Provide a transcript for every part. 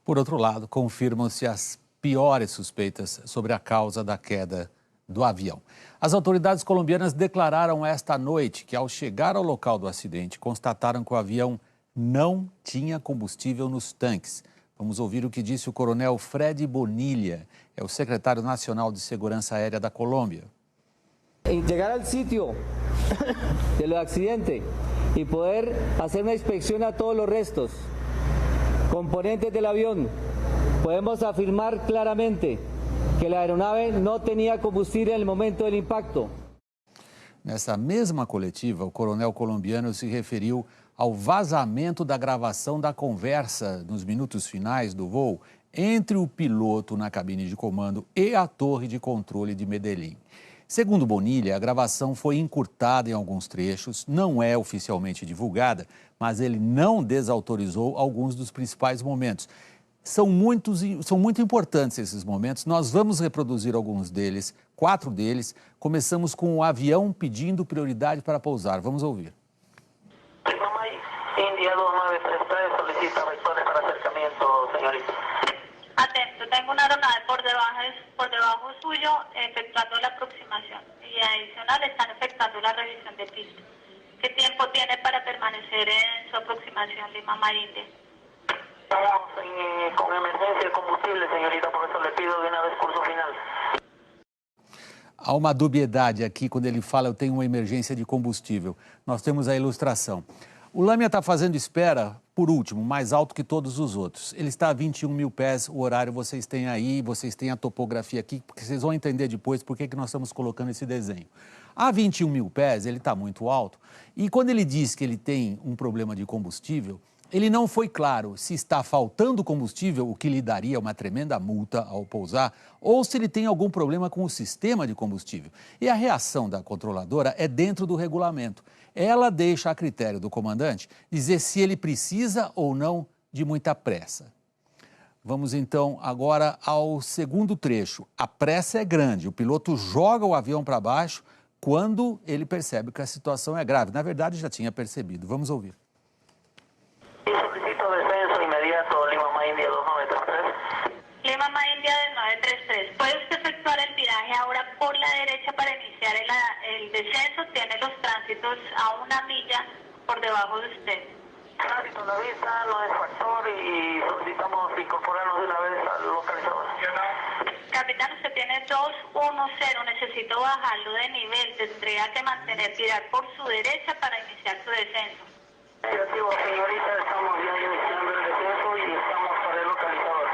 Por outro lado, confirmam-se as piores suspeitas sobre a causa da queda do avião. As autoridades colombianas declararam esta noite que, ao chegar ao local do acidente, constataram que o avião não tinha combustível nos tanques. Vamos ouvir o que disse o coronel Freddy Bonilla, é o secretário nacional de segurança aérea da Colômbia. En llegar al sitio del accidente y poder hacer una inspección a todos los restos, componentes del avión, podemos afirmar claramente que la aeronave no tenía combustible en el momento del impacto. Nessa mesma coletiva, o coronel colombiano se referiu ao vazamento da gravação da conversa nos minutos finais do voo entre o piloto na cabine de comando e a torre de controle de Medellín. Segundo Bonilla, a gravação foi encurtada em alguns trechos, não é oficialmente divulgada, mas ele não desautorizou alguns dos principais momentos. São muito importantes esses momentos, nós vamos reproduzir alguns deles, 4 deles. Começamos com o avião pedindo prioridade para pousar. Vamos ouvir. India 2933 solicita vectores para acercamiento, señorita. Atento, tengo una aeronave por debajo suyo efectuando la aproximación y adicional están efectuando la revisión de pista. ¿Qué tiempo tiene para permanecer en su aproximación Lima India? Estamos con emergencia de combustible, señorita, por eso le pido de una vez curso final. Há uma dubiedade aqui quando ele fala eu tenho uma emergência de combustível. Nós temos a ilustração. O Lamia está fazendo espera, por último, mais alto que todos os outros. Ele está a 21 mil pés, o horário vocês têm aí, vocês têm a topografia aqui, porque vocês vão entender depois por que nós estamos colocando esse desenho. A 21 mil pés, ele está muito alto, e quando ele diz que ele tem um problema de combustível, ele não foi claro se está faltando combustível, o que lhe daria uma tremenda multa ao pousar, ou se ele tem algum problema com o sistema de combustível. E a reação da controladora é dentro do regulamento. Ela deixa a critério do comandante dizer se ele precisa ou não de muita pressa. Vamos então agora ao segundo trecho. A pressa é grande, o piloto joga o avião para baixo quando ele percebe que a situação é grave. Na verdade, já tinha percebido. Vamos ouvir. Solicito descenso inmediato Lima India 2933. Lima India 2933. ¿Puede usted efectuar el viraje ahora por la derecha para iniciar el descenso? Tiene los tránsitos a 1 milla por debajo de usted. Tránsito a la vista, no es factor y solicitamos incorporarnos de una vez al localizador. Capitán, usted tiene 210, necesito bajarlo de nivel, tendría que mantener, tirar por su derecha para iniciar su descenso. Negativo, señorita, estamos ya iniciando el descenso y estamos para el localizador.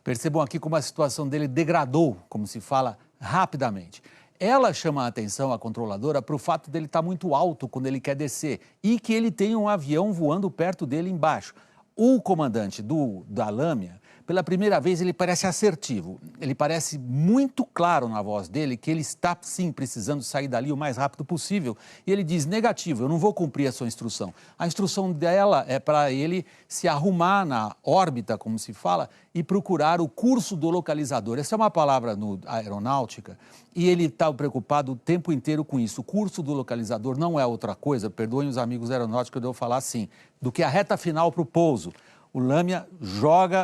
Percebam aqui como a situação dele degradou, como se fala, rapidamente. Ela chama a atenção, a controladora, para o fato dele estar muito alto quando ele quer descer e que ele tem um avião voando perto dele embaixo. O comandante da Lamia, pela primeira vez, ele parece assertivo. Ele parece muito claro na voz dele que ele está, sim, precisando sair dali o mais rápido possível. E ele diz, negativo, eu não vou cumprir a sua instrução. A instrução dela é para ele se arrumar na órbita, como se fala, e procurar o curso do localizador. Essa é uma palavra no aeronáutica e ele está preocupado o tempo inteiro com isso. O curso do localizador não é outra coisa, perdoem os amigos aeronáuticos, eu devo falar assim, do que a reta final para o pouso. O Lamia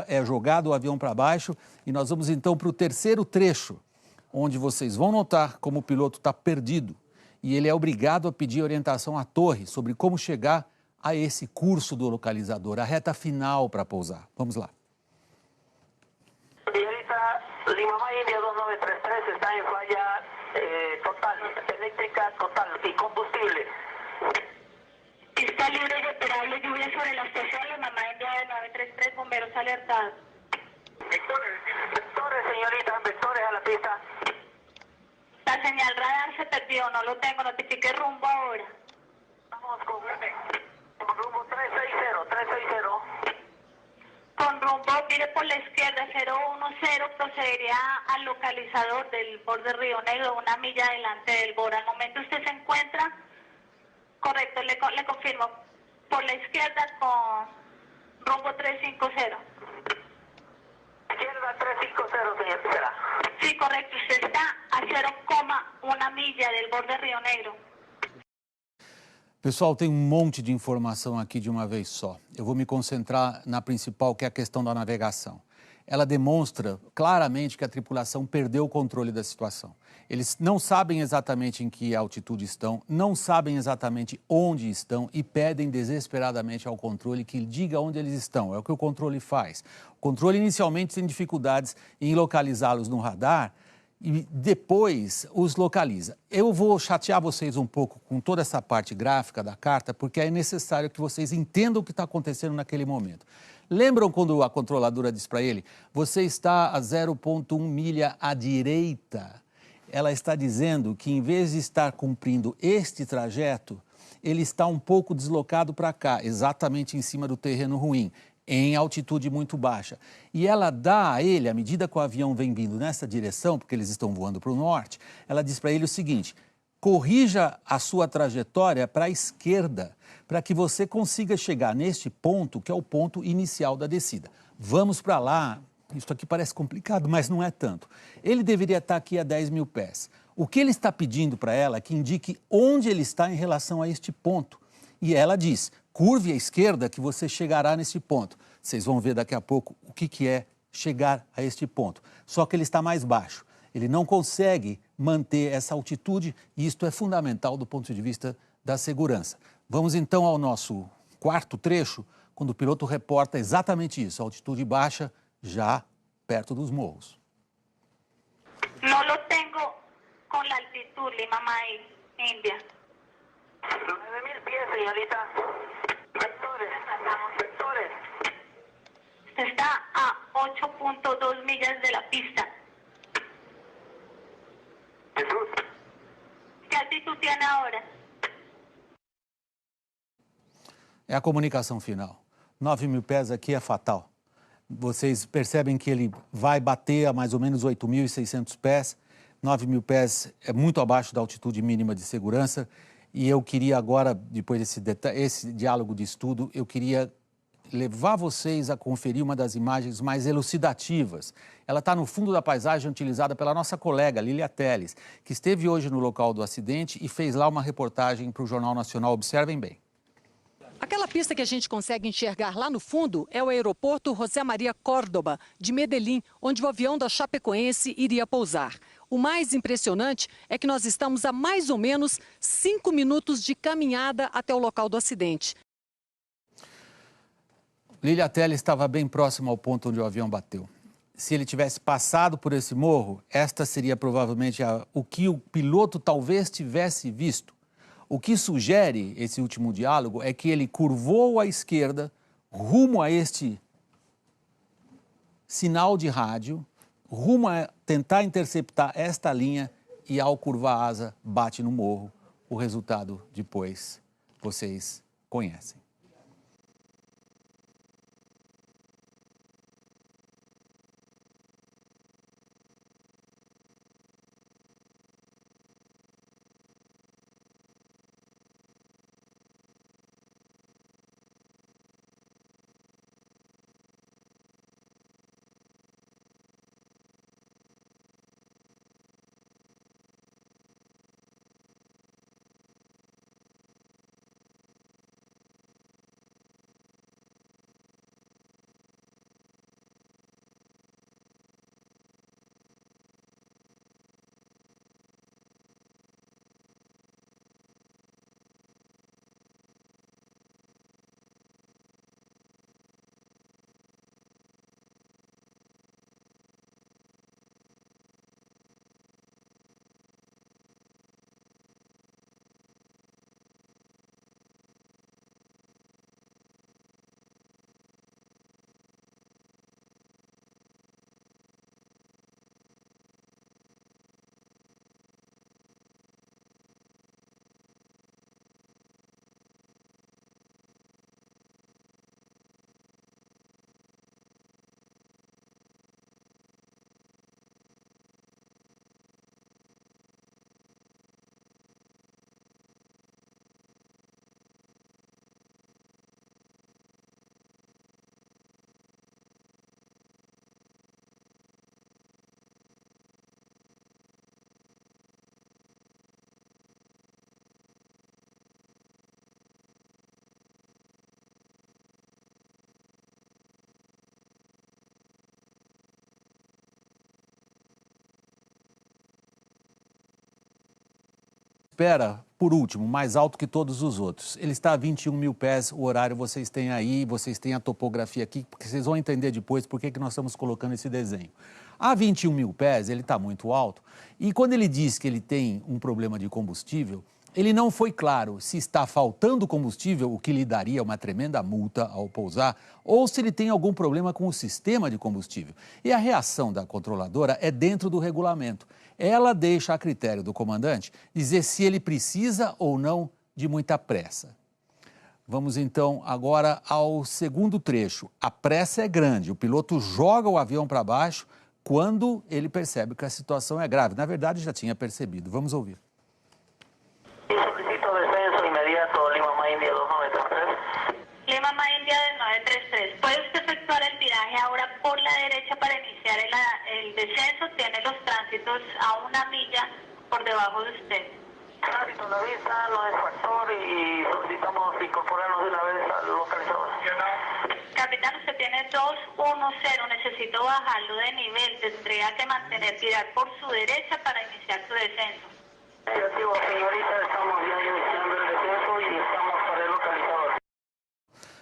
é jogado o avião para baixo e nós vamos então para o terceiro trecho, onde vocês vão notar como o piloto está perdido e ele é obrigado a pedir orientação à torre sobre como chegar a esse curso do localizador, a reta final para pousar. Vamos lá. Señorita, Lima India 2933 está en falla total, eléctrica total y combustible. Pista libre y operable, lluvia sobre la estación, Lima India 933, bomberos alertados. Vectores, señorita, vectores a la pista. La señal radar se perdió, no lo tengo, notifique rumbo ahora. Estamos con rumbo 360. Con rumbo, mire por la izquierda, 010, procedería al localizador del borde Río Negro, 1 milla adelante del borde. Al momento usted se encuentra, correcto, le confirmo, por la izquierda con rumbo 350. Izquierda 350, señorita. Sí, correcto, usted está a 0,1 milla del borde Río Negro. Pessoal, tem um monte de informação aqui de uma vez só. Eu vou me concentrar na principal, que é a questão da navegação. Ela demonstra claramente que a tripulação perdeu o controle da situação. Eles não sabem exatamente em que altitude estão, não sabem exatamente onde estão e pedem desesperadamente ao controle que diga onde eles estão. É o que o controle faz. O controle inicialmente tem dificuldades em localizá-los no radar e depois os localiza. Eu vou chatear vocês um pouco com toda essa parte gráfica da carta, porque é necessário que vocês entendam o que está acontecendo naquele momento. Lembram quando a controladora diz para ele, você está a 0,1 milha à direita? Ela está dizendo que em vez de estar cumprindo este trajeto, ele está um pouco deslocado para cá, exatamente em cima do terreno ruim, em altitude muito baixa. E ela dá a ele, à medida que o avião vem vindo nessa direção, porque eles estão voando para o norte, ela diz para ele o seguinte, corrija a sua trajetória para a esquerda, para que você consiga chegar neste ponto, que é o ponto inicial da descida. Vamos para lá. Isso aqui parece complicado, mas não é tanto. Ele deveria estar aqui a 10 mil pés. O que ele está pedindo para ela é que indique onde ele está em relação a este ponto. E ela diz, curve à esquerda que você chegará nesse ponto. Vocês vão ver daqui a pouco o que é chegar a este ponto. Só que ele está mais baixo. Ele não consegue manter essa altitude e isto é fundamental do ponto de vista da segurança. Vamos então ao nosso quarto trecho, quando o piloto reporta exatamente isso, altitude baixa, já perto dos morros. No lo tengo con la altitud, Lima May, India. 9.000 pies, señorita. Vectores. Vectores. Usted está a 8.2 millas de la pista. Jesús. ¿Qué altitud tiene ahora? É a comunicação final. 9 mil pés aqui é fatal. Vocês percebem que ele vai bater a mais ou menos 8.600 pés. 9 mil pés é muito abaixo da altitude mínima de segurança. E eu queria agora, depois desse diálogo de estudo, eu queria levar vocês a conferir uma das imagens mais elucidativas. Ela está no fundo da paisagem utilizada pela nossa colega Lilia Teles, que esteve hoje no local do acidente e fez lá uma reportagem para o Jornal Nacional. Observem bem. Aquela pista que a gente consegue enxergar lá no fundo é o aeroporto José Maria Córdoba, de Medellín, onde o avião da Chapecoense iria pousar. O mais impressionante é que nós estamos a mais ou menos 5 minutos de caminhada até o local do acidente. Lilia Teles estava bem próximo ao ponto onde o avião bateu. Se ele tivesse passado por esse morro, esta seria provavelmente o que o piloto talvez tivesse visto. O que sugere esse último diálogo é que ele curvou à esquerda, rumo a este sinal de rádio, rumo a tentar interceptar esta linha e, ao curvar a asa, bate no morro. O resultado, depois, vocês conhecem. espera, por último, mais alto que todos os outros. Ele está a 21 mil pés, o horário vocês têm aí, vocês têm a topografia aqui, porque vocês vão entender depois por que nós estamos colocando esse desenho. A 21 mil pés, ele está muito alto, e quando ele diz que ele tem um problema de combustível, ele não foi claro se está faltando combustível, o que lhe daria uma tremenda multa ao pousar, ou se ele tem algum problema com o sistema de combustível. E a reação da controladora é dentro do regulamento. Ela deixa a critério do comandante dizer se ele precisa ou não de muita pressa. Vamos então agora ao segundo trecho. A pressa é grande, o piloto joga o avião para baixo quando ele percebe que a situação é grave. Na verdade, já tinha percebido. Vamos ouvir. Solicito descenso inmediato, Lima Má India 2933. Lima Má India del 933. ¿Puede usted efectuar el viraje ahora por la derecha para iniciar el descenso? Tiene los tránsitos a 1 milla por debajo de usted. Tránsito la vista, no es factor y solicitamos incorporarnos de una vez al localizador. Capitán, usted tiene 210, necesito bajarlo de nivel, tendría que tirar por su derecha para iniciar su descenso. Negativo, señorita, estamos ya iniciando el descenso y estamos para el localizador.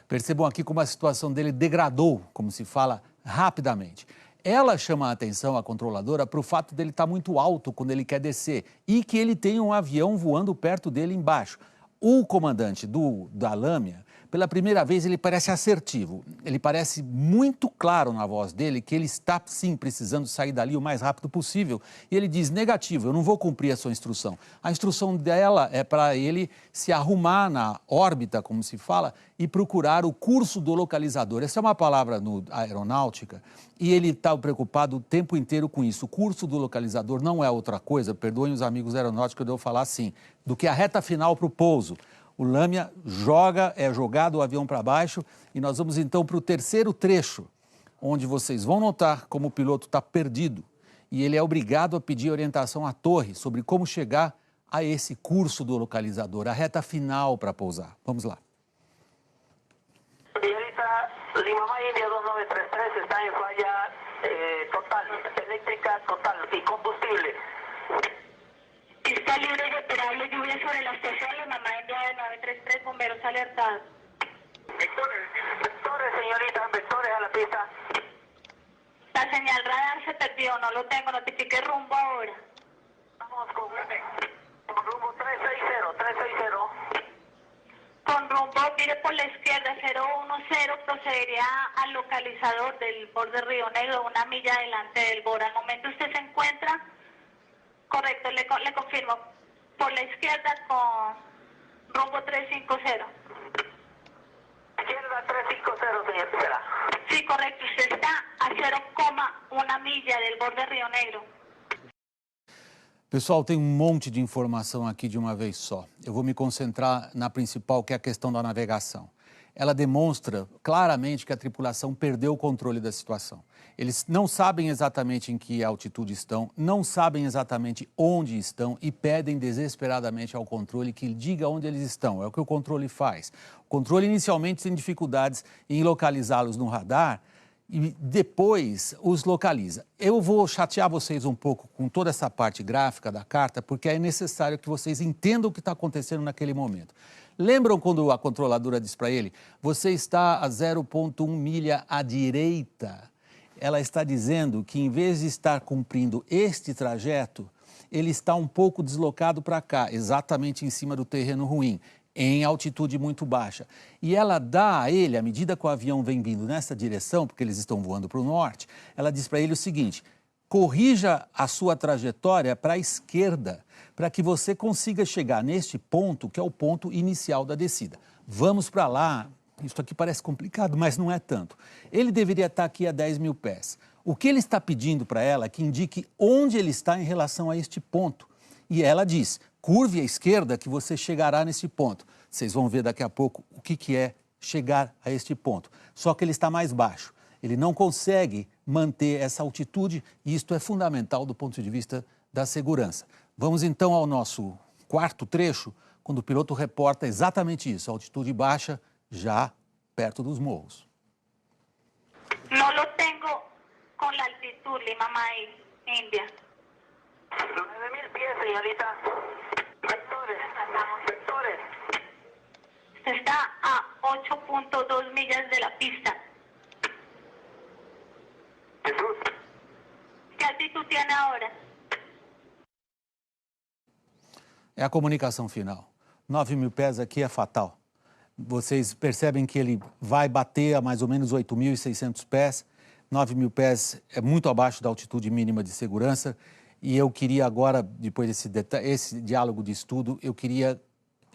Percebam aqui como a situação dele degradou, como se fala, rapidamente. Ela chama a atenção, a controladora, para o fato dele estar muito alto quando ele quer descer e que ele tem um avião voando perto dele embaixo. O comandante da Lâmia, pela primeira vez, ele parece assertivo. Ele parece muito claro na voz dele que ele está, sim, precisando sair dali o mais rápido possível. E ele diz, negativo, eu não vou cumprir a sua instrução. A instrução dela é para ele se arrumar na órbita, como se fala, e procurar o curso do localizador. Essa é uma palavra no aeronáutica e ele está preocupado o tempo inteiro com isso. O curso do localizador não é outra coisa, perdoem os amigos aeronáuticos, eu devo falar assim, do que a reta final para o pouso. O Lâmia é jogado o avião para baixo e nós vamos então para o terceiro trecho, onde vocês vão notar como o piloto está perdido e ele é obrigado a pedir orientação à torre sobre como chegar a esse curso do localizador, a reta final para pousar. Vamos lá. Señorita, Lima Má India 2933 está en falla total, eléctrica total y combustible. Pista libre y operable, lluvia sobre la estación, Lima Má India del 933, bomberos alertados. Vectores, señorita, vectores a la pista. La señal radar se perdió, no lo tengo, notifique rumbo ahora. Vamos con rumbo 360. Con rumbo, mire por la izquierda, 010, procedería al localizador del borde Río Negro, 1 milla delante del borde. Al momento usted se encuentra, correcto, le confirmo, por la izquierda con rumbo 350. Izquierda 350, señorita. Sí, correcto, usted está a 0,1 milla del borde Río Negro. Pessoal, tem um monte de informação aqui de uma vez só. Eu vou me concentrar na principal, que é a questão da navegação. Ela demonstra claramente que a tripulação perdeu o controle da situação. Eles não sabem exatamente em que altitude estão, não sabem exatamente onde estão e pedem desesperadamente ao controle que diga onde eles estão. É o que o controle faz. O controle inicialmente tem dificuldades em localizá-los no radar e depois os localiza. Eu vou chatear vocês um pouco com toda essa parte gráfica da carta, porque é necessário que vocês entendam o que está acontecendo naquele momento. Lembram quando a controladora diz para ele, você está a 0,1 milha à direita? Ela está dizendo que em vez de estar cumprindo este trajeto, ele está um pouco deslocado para cá, exatamente em cima do terreno ruim, em altitude muito baixa. E ela dá a ele, à medida que o avião vem vindo nessa direção, porque eles estão voando para o norte, ela diz para ele o seguinte, corrija a sua trajetória para a esquerda, para que você consiga chegar neste ponto, que é o ponto inicial da descida. Vamos para lá. Isso aqui parece complicado, mas não é tanto. Ele deveria estar aqui a 10 mil pés. O que ele está pedindo para ela é que indique onde ele está em relação a este ponto. E ela diz, curve à esquerda que você chegará nesse ponto. Vocês vão ver daqui a pouco o que é chegar a este ponto. Só que ele está mais baixo. Ele não consegue manter essa altitude e isto é fundamental do ponto de vista da segurança. Vamos então ao nosso quarto trecho, quando o piloto reporta exatamente isso, altitude baixa, já perto dos morros. No lo tengo con la altitud, Lima Má India. 9.000 pies, señorita. Vectores. Vectores. Usted está a 8.2 millas de la pista. Jesús. ¿Qué altitud tiene ahora? É a comunicação final. 9.000 pés aqui é fatal. Vocês percebem que ele vai bater a mais ou menos 8.600 pés. 9.000 pés é muito abaixo da altitude mínima de segurança. E eu queria agora, depois desse diálogo de estudo, eu queria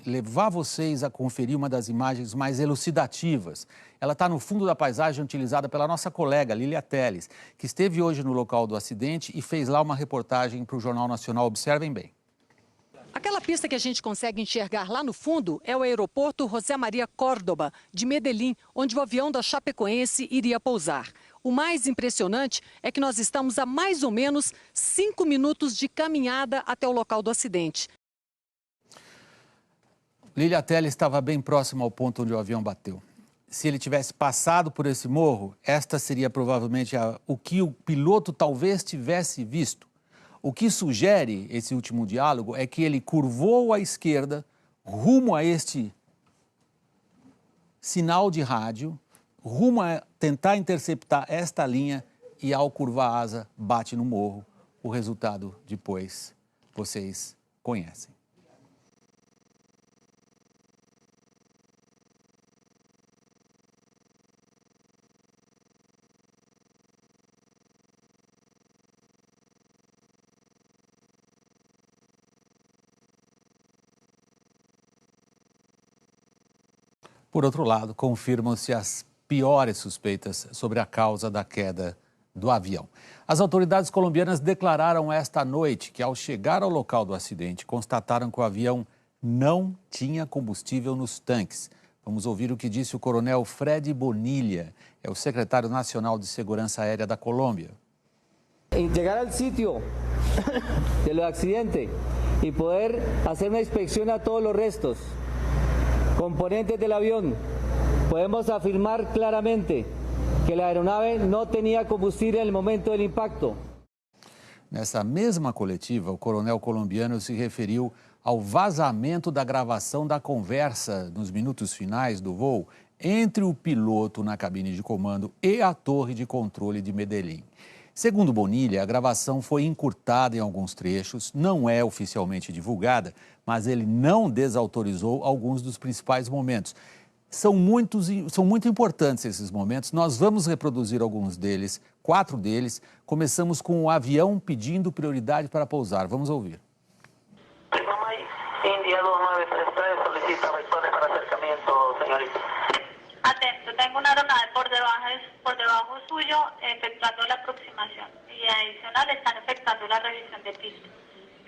levar vocês a conferir uma das imagens mais elucidativas. Ela está no fundo da paisagem utilizada pela nossa colega Lilia Teles, que esteve hoje no local do acidente e fez lá uma reportagem para o Jornal Nacional. Observem bem. Aquela pista que a gente consegue enxergar lá no fundo é o aeroporto José Maria Córdoba, de Medellín, onde o avião da Chapecoense iria pousar. O mais impressionante é que nós estamos a mais ou menos 5 minutos de caminhada até o local do acidente. Lilia Teles estava bem próximo ao ponto onde o avião bateu. Se ele tivesse passado por esse morro, esta seria provavelmente o que o piloto talvez tivesse visto. O que sugere esse último diálogo é que ele curvou à esquerda, rumo a este sinal de rádio, rumo a tentar interceptar esta linha e, ao curvar a asa, bate no morro. O resultado, depois, vocês conhecem. Por outro lado, confirmam-se as piores suspeitas sobre a causa da queda do avião. As autoridades colombianas declararam esta noite que, ao chegar ao local do acidente, constataram que o avião não tinha combustível nos tanques. Vamos ouvir o que disse o coronel Fred Bonilla, é o secretário nacional de segurança aérea da Colômbia. Llegar al sitio del accidente y poder hacer una inspección a todos los restos, componentes del avión, podemos afirmar claramente que la aeronave no tenía combustible en el momento del impacto. Nessa mesma coletiva, o coronel colombiano se referiu ao vazamento da gravação da conversa nos minutos finais do voo entre o piloto na cabine de comando e a torre de controle de Medellín. Segundo Bonilla, a gravação foi encurtada em alguns trechos, não é oficialmente divulgada, mas ele não desautorizou alguns dos principais momentos. São muito importantes esses momentos, nós vamos reproduzir alguns deles, 4 deles. Começamos com o avião pedindo prioridade para pousar. Vamos ouvir. Lima India 2933 solicita vectores para acercamiento, señorita. Atento, tengo una aeronave por debajo suyo efectuando la aproximación y adicional están efectuando la revisión de pista.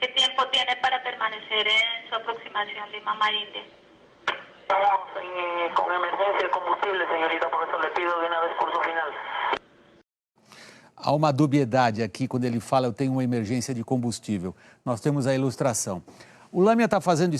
¿Qué tiempo tiene para permanecer en su aproximación Lima India? Estamos con emergencia de combustible, señorita, por eso le pido de una vez curso final. Há uma dubiedade aqui quando ele fala eu tenho uma emergência de combustível. Nós temos a ilustração. O Lamia está fazendo